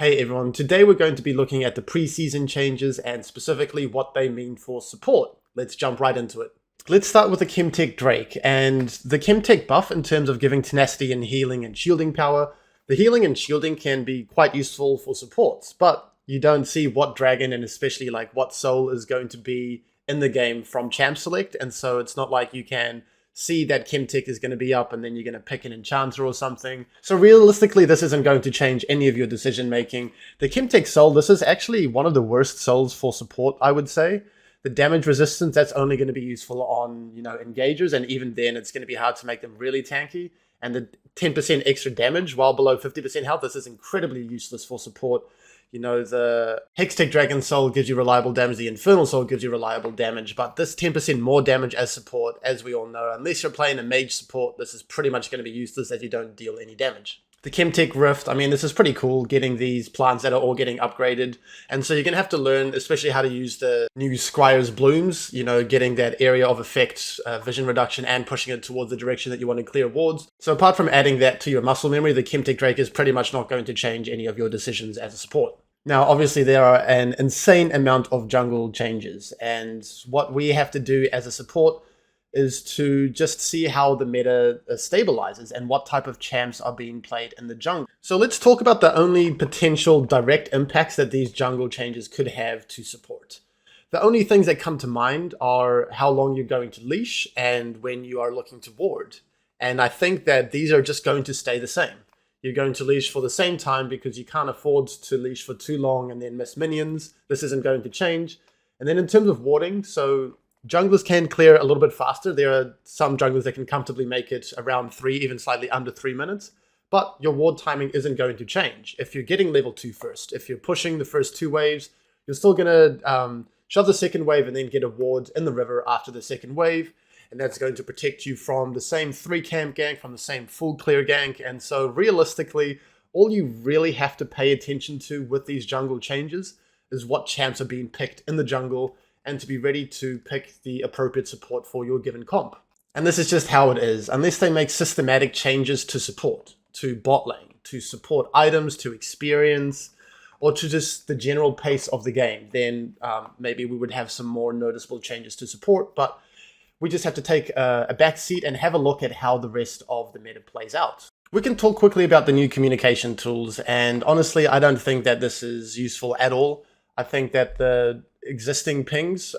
Hey everyone, today we're going to be looking at the preseason changes and specifically what they mean for support. Let's jump right into it. Let's start with the Chemtech Drake, and the Chemtech buff in terms of giving tenacity and healing and shielding power. The healing and shielding can be quite useful for supports, but you don't see what dragon and especially like what soul is going to be in the game from champ select, and so it's not like you can see that Chemtech is going to be up and then you're going to pick an enchanter or something. So realistically, this isn't going to change any of your decision making. The Chemtech soul, this is actually one of the worst souls for support, I would say. The damage resistance, that's only going to be useful on, engagers, and even then it's going to be hard to make them really tanky. And the 10% extra damage while below 50% health, this is incredibly useless for support. The Hextech Dragon Soul gives you reliable damage, the Infernal Soul gives you reliable damage, but this 10% more damage as support, as we all know, unless you're playing a mage support, this is pretty much going to be useless as you don't deal any damage. The Chemtech Rift, this is pretty cool, getting these plants that are all getting upgraded, and so you're going to have to learn, especially how to use the new Scryer's Blooms, getting that area of effect, vision reduction, and pushing it towards the direction that you want to clear wards. So apart from adding that to your muscle memory, the Chemtech Drake is pretty much not going to change any of your decisions as a support. Now, obviously, there are an insane amount of jungle changes, and what we have to do as a support is to just see how the meta stabilizes and what type of champs are being played in the jungle. So let's talk about the only potential direct impacts that these jungle changes could have to support. The only things that come to mind are how long you're going to leash and when you are looking to ward. And I think that these are just going to stay the same. You're going to leash for the same time because you can't afford to leash for too long and then miss minions. This isn't going to change. And then in terms of warding, so junglers can clear a little bit faster. There are some junglers that can comfortably make it around 3, even slightly under 3 minutes. But your ward timing isn't going to change. If you're getting level 2 first, if you're pushing the first 2 waves, you're still going to shove the second wave and then get a ward in the river after the second wave. And that's going to protect you from the same 3 camp gank, from the same full clear gank. And so realistically, all you really have to pay attention to with these jungle changes is what champs are being picked in the jungle and to be ready to pick the appropriate support for your given comp. And this is just how it is. Unless they make systematic changes to support, to bot lane, to support items, to experience, or to just the general pace of the game, then maybe we would have some more noticeable changes to support. But we just have to take a back seat and have a look at how the rest of the meta plays out. We can talk quickly about the new communication tools, and honestly, I don't think that this is useful at all. I think that the existing pings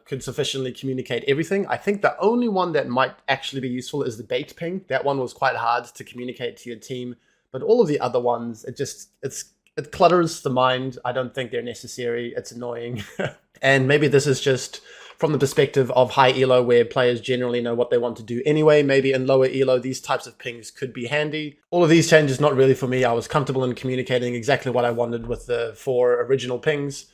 could sufficiently communicate everything. I think the only one that might actually be useful is the bait ping. That one was quite hard to communicate to your team, but all of the other ones, it clutters the mind. I don't think they're necessary. It's annoying. And maybe this is just from the perspective of high elo where players generally know what they want to do anyway. Maybe in lower elo, these types of pings could be handy. All of these changes, not really for me. I was comfortable in communicating exactly what I wanted with the 4 original pings.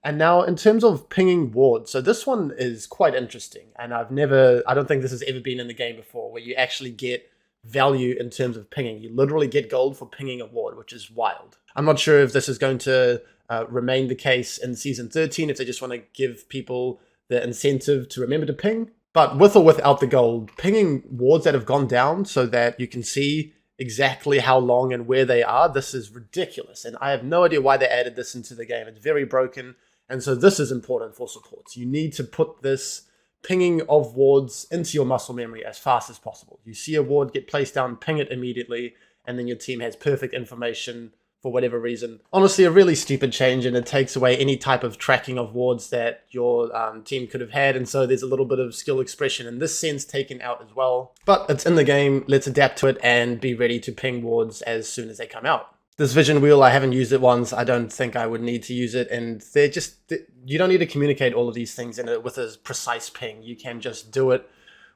And now in terms of pinging wards, so this one is quite interesting. And I don't think this has ever been in the game before where you actually get value in terms of pinging. You literally get gold for pinging a ward, which is wild. I'm not sure if this is going to remain the case in Season 13, if they just want to give people the incentive to remember to ping. But with or without the gold, pinging wards that have gone down so that you can see exactly how long and where they are, this is ridiculous. And I have no idea why they added this into the game. It's very broken. And so this is important for supports. You need to put this pinging of wards into your muscle memory as fast as possible. You see a ward get placed down, ping it immediately, and then your team has perfect information for whatever reason. Honestly, a really stupid change, and it takes away any type of tracking of wards that your team could have had, and so there's a little bit of skill expression in this sense taken out as well. But it's in the game, let's adapt to it and be ready to ping wards as soon as they come out. This vision wheel, I haven't used it once. I don't think I would need to use it, and you don't need to communicate all of these things with a precise ping. You can just do it,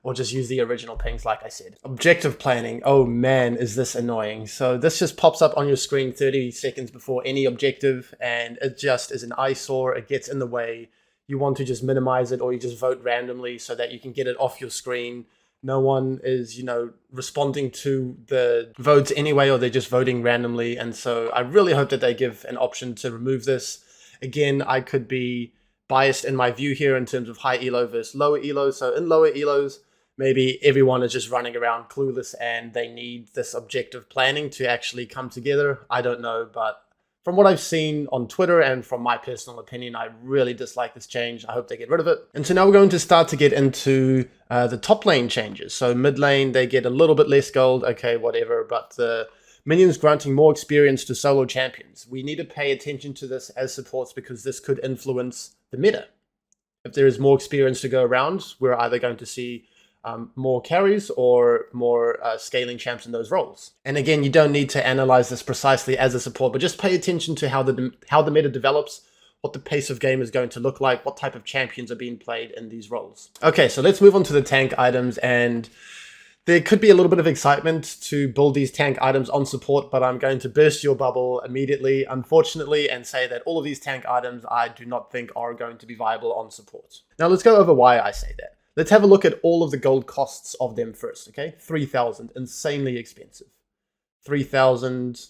or just use the original pings like I said. Objective planning, oh man, is this annoying. So this just pops up on your screen 30 seconds before any objective, and it just is an eyesore. It gets in the way. You want to just minimize it, or you just vote randomly so that you can get it off your screen. No one is, responding to the votes anyway, or they're just voting randomly. And so I really hope that they give an option to remove this. Again, I could be biased in my view here in terms of high elo versus lower elo. So in lower elos, maybe everyone is just running around clueless and they need this objective planning to actually come together. I don't know, but From what I've seen on Twitter and from my personal opinion, I really dislike this change. I hope they get rid of it. And so now we're going to start to get into the top lane changes. So mid lane, they get a little bit less gold. Okay, whatever. But the minions granting more experience to solo champions. We need to pay attention to this as supports because this could influence the meta. If there is more experience to go around, we're either going to see more carries or more scaling champs in those roles. And again, you don't need to analyze this precisely as a support, but just pay attention to how the meta develops, what the pace of game is going to look like, what type of champions are being played in these roles. Okay, so let's move on to the tank items, and there could be a little bit of excitement to build these tank items on support, but I'm going to burst your bubble immediately, unfortunately, and say that all of these tank items I do not think are going to be viable on support. Now let's go over why I say that. Let's have a look at all of the gold costs of them first, okay? 3,000, insanely expensive. 3,000,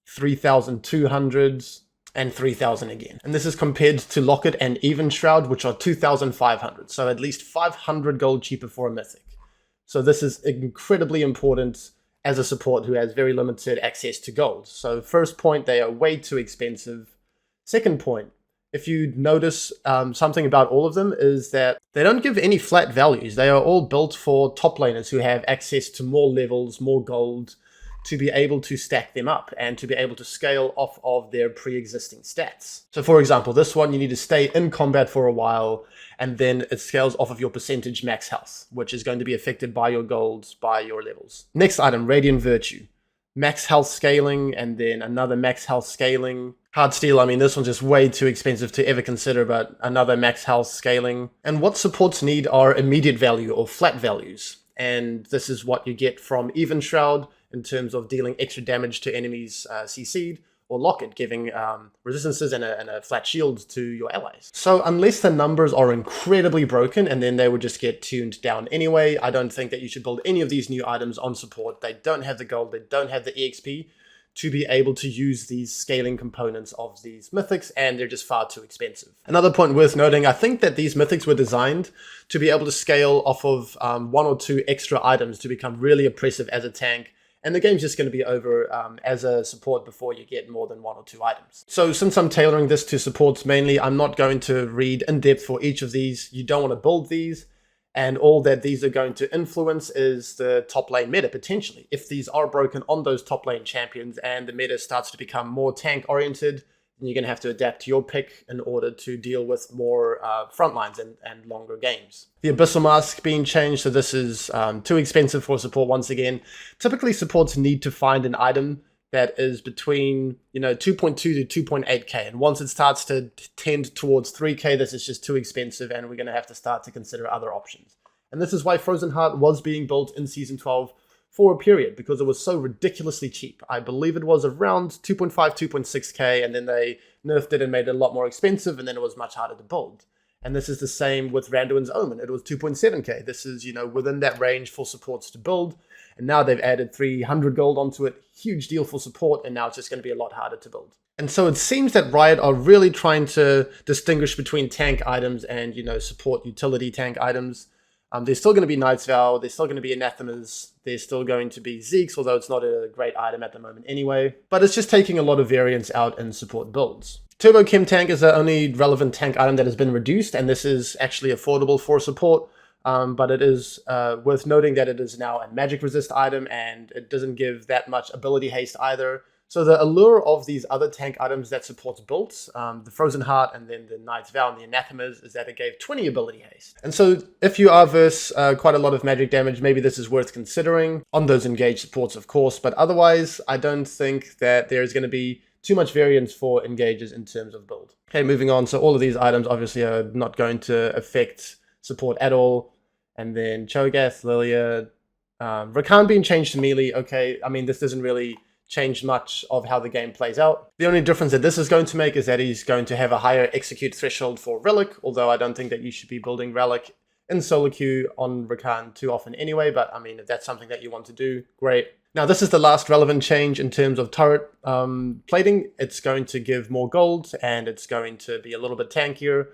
3,200, and 3,000 again. And this is compared to Locket and Even Shroud, which are 2,500. So at least 500 gold cheaper for a mythic. So this is incredibly important as a support who has very limited access to gold. So first point, they are way too expensive. Second point, if you notice something about all of them is that they don't give any flat values. They are all built for top laners who have access to more levels, more gold, to be able to stack them up and to be able to scale off of their pre-existing stats. So for example, this one, you need to stay in combat for a while, and then it scales off of your percentage max health, which is going to be affected by your gold, by your levels. Next item, Radiant Virtue. Max health scaling, and then another max health scaling. Hard Steel, I mean, this one's just way too expensive to ever consider, but another max health scaling. And what supports need are immediate value or flat values. And this is what you get from Even Shroud in terms of dealing extra damage to enemies CC'd, or Locket giving resistances and a flat shield to your allies. So unless the numbers are incredibly broken and then they would just get tuned down anyway, I don't think that you should build any of these new items on support. They don't have the gold, they don't have the EXP to be able to use these scaling components of these mythics, and they're just far too expensive. Another point worth noting, I think that these mythics were designed to be able to scale off of 1 or 2 extra items to become really oppressive as a tank, and the game's just going to be over as a support before you get more than 1 or 2 items. So since I'm tailoring this to supports mainly, I'm not going to read in depth for each of these. You don't want to build these. And all that these are going to influence is the top lane meta, potentially. If these are broken on those top lane champions and the meta starts to become more tank-oriented, then you're going to have to adapt to your pick in order to deal with more front lines and longer games. The Abyssal Mask being changed, so this is too expensive for support once again. Typically, supports need to find an item that is between 2.2 to 2.8k, and once it starts to tend towards 3k, this is just too expensive, and we're going to have to start to consider other options. And this is why Frozen Heart was being built in Season 12 for a period, because it was so ridiculously cheap. I believe it was around 2.5, 2.6k, and then they nerfed it and made it a lot more expensive, and then it was much harder to build. And this is the same with Randuin's Omen. It was 2.7k. This is, within that range for supports to build. And now they've added 300 gold onto it. Huge deal for support, and now it's just going to be a lot harder to build. And so it seems that Riot are really trying to distinguish between tank items and, support utility tank items. There's still going to be Knight's Vow, there's still going to be Anathemas, there's still going to be Zeke's, although it's not a great item at the moment anyway. But it's just taking a lot of variance out in support builds. Turbo Chem Tank is the only relevant tank item that has been reduced, and this is actually affordable for support. But it is worth noting that it is now a magic resist item, and it doesn't give that much ability haste either. So the allure of these other tank items that supports builds, the Frozen Heart and then the Knight's Vow and the Anathemas, is that it gave 20 ability haste. And so if you are versus quite a lot of magic damage, maybe this is worth considering on those engaged supports, of course. But otherwise, I don't think that there is going to be too much variance for engages in terms of build. Okay, moving on. So all of these items obviously are not going to affect support at all. And then Cho'Gath, Lilia, Rakan being changed to melee. Okay, I mean, this doesn't really change much of how the game plays out. The only difference that this is going to make is that he's going to have a higher execute threshold for Relic, although I don't think that you should be building Relic in solo queue on Rakan too often anyway, but I mean, if that's something that you want to do, great. Now, this is the last relevant change in terms of turret plating. It's going to give more gold, and it's going to be a little bit tankier.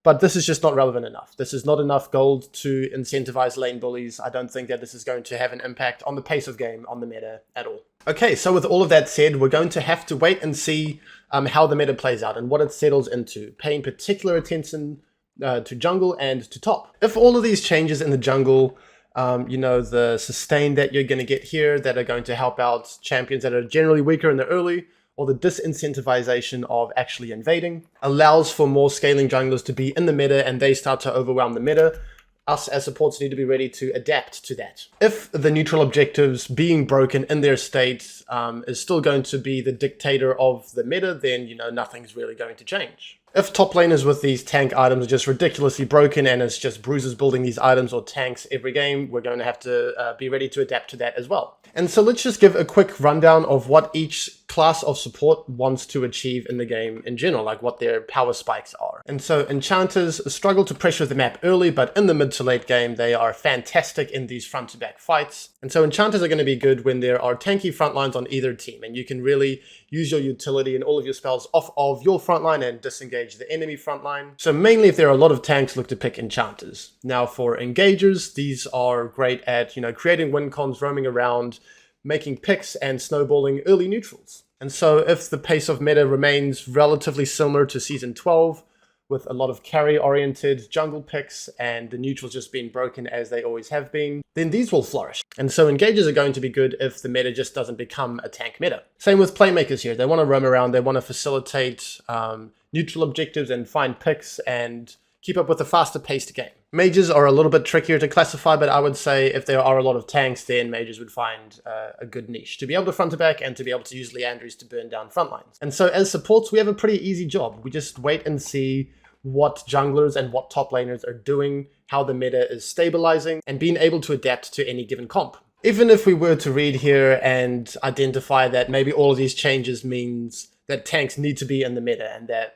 But this is just not relevant enough. This is not enough gold to incentivize lane bullies. I don't think that this is going to have an impact on the pace of game, on the meta at all. Okay, so with all of that said, we're going to have to wait and see how the meta plays out and what it settles into, paying particular attention to jungle and to top. If all of these changes in the jungle, the sustain that you're going to get here that are going to help out champions that are generally weaker in the early, or the disincentivization of actually invading, allows for more scaling junglers to be in the meta and they start to overwhelm the meta, us as supports need to be ready to adapt to that. If the neutral objectives being broken in their state is still going to be the dictator of the meta, then nothing's really going to change. If top laners with these tank items are just ridiculously broken and it's just bruisers building these items or tanks every game, we're going to have to be ready to adapt to that as well. And so let's just give a quick rundown of what each class of support wants to achieve in the game in general, like what their power spikes are. And so enchanters struggle to pressure the map early, but in the mid to late game, they are fantastic in these front to back fights. And so enchanters are going to be good when there are tanky front lines on either team, and you can really use your utility and all of your spells off of your front line and disengage the enemy front line. So mainly if there are a lot of tanks, look to pick enchanters. Now for engagers, these are great at, creating win cons, roaming around, making picks and snowballing early neutrals. And so if the pace of meta remains relatively similar to Season 12, with a lot of carry-oriented jungle picks and the neutrals just being broken as they always have been, then these will flourish. And so engagers are going to be good if the meta just doesn't become a tank meta. Same with playmakers here. They want to roam around, they want to facilitate neutral objectives and find picks and keep up with a faster paced game. Mages are a little bit trickier to classify, but I would say if there are a lot of tanks, then mages would find a good niche to be able to front to back and to be able to use Leandries to burn down front lines. And so as supports, we have a pretty easy job. We just wait and see what junglers and what top laners are doing, how the meta is stabilizing, and being able to adapt to any given comp. Even if we were to read here and identify that maybe all of these changes means that tanks need to be in the meta and that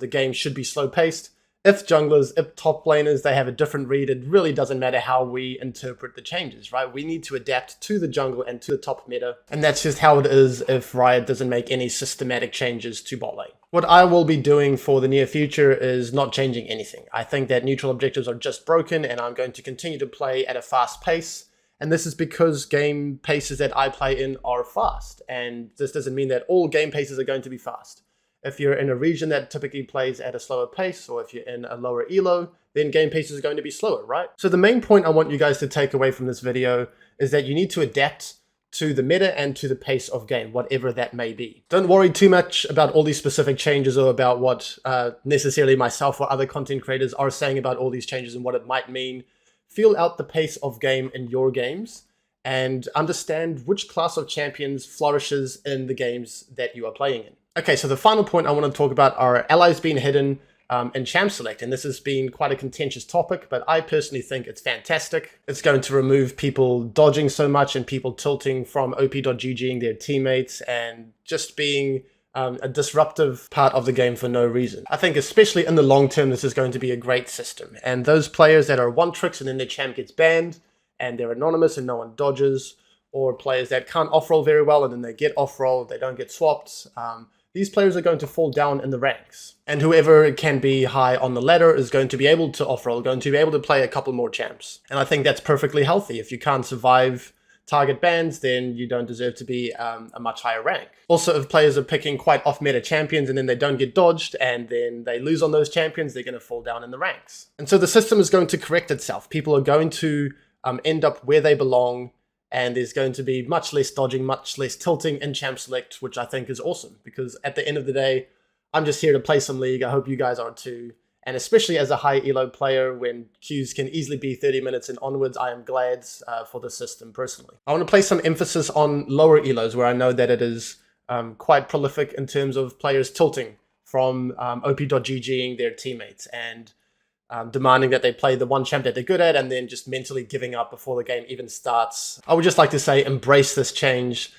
the game should be slow paced, if junglers, if top laners, they have a different read, it really doesn't matter how we interpret the changes, right? We need to adapt to the jungle and to the top meta, and that's just how it is if Riot doesn't make any systematic changes to bot lane. What I will be doing for the near future is not changing anything. I think that neutral objectives are just broken, and I'm going to continue to play at a fast pace, and this is because game paces that I play in are fast, and this doesn't mean that all game paces are going to be fast. If you're in a region that typically plays at a slower pace, or if you're in a lower elo, then game paces are going to be slower, right? So the main point I want you guys to take away from this video is that you need to adapt to the meta and to the pace of game, whatever that may be. Don't worry too much about all these specific changes or about what necessarily myself or other content creators are saying about all these changes and what it might mean. Feel out the pace of game in your games and understand which class of champions flourishes in the games that you are playing in. Okay, so the final point I want to talk about are allies being hidden in champ select, and this has been quite a contentious topic, but I personally think it's fantastic. It's going to remove people dodging so much and people tilting from op.gging their teammates and just being a disruptive part of the game for no reason. I think especially in the long term, this is going to be a great system, and those players that are one tricks and then their champ gets banned and they're anonymous and no one dodges, or players that can't off-roll very well and then they get off-roll, they don't get swapped, these players are going to fall down in the ranks. And whoever can be high on the ladder is going to be able to off-roll, going to be able to play a couple more champs. And I think that's perfectly healthy. If you can't survive target bans, then you don't deserve to be a much higher rank. Also, if players are picking quite off-meta champions and then they don't get dodged and then they lose on those champions, they're going to fall down in the ranks. And so the system is going to correct itself. People are going to end up where they belong, and there's going to be much less dodging, much less tilting in champ select, which I think is awesome, because at the end of the day, I'm just here to play some League. I hope you guys are too. And especially as a high elo player, when queues can easily be 30 minutes and onwards, I am glad for the system personally. I want to place some emphasis on lower elos, where I know that it is quite prolific in terms of players tilting from op.gging their teammates and demanding that they play the one champ that they're good at and then just mentally giving up before the game even starts. I would just like to say, embrace this change.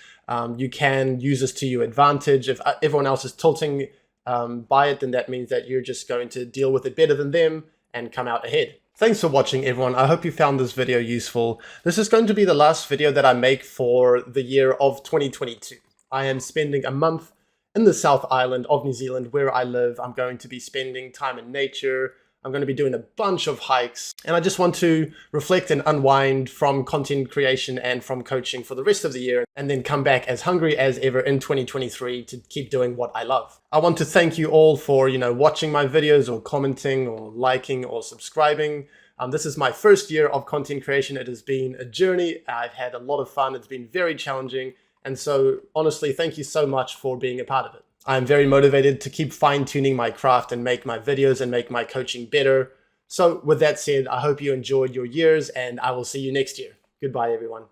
You can use this to your advantage. If everyone else is tilting by it, then that means that you're just going to deal with it better than them and come out ahead. Thanks for watching, everyone. I hope you found this video useful. This is going to be the last video that I make for the year of 2022. I am spending a month in the South Island of New Zealand where I live. I'm going to be spending time in nature. I'm going to be doing a bunch of hikes, and I just want to reflect and unwind from content creation and from coaching for the rest of the year, and then come back as hungry as ever in 2023 to keep doing what I love. I want to thank you all for, watching my videos or commenting or liking or subscribing. This is my first year of content creation. It has been a journey. I've had a lot of fun. It's been very challenging. And so honestly, thank you so much for being a part of it. I'm very motivated to keep fine-tuning my craft and make my videos and make my coaching better. So with that said, I hope you enjoyed your years, and I will see you next year. Goodbye, everyone.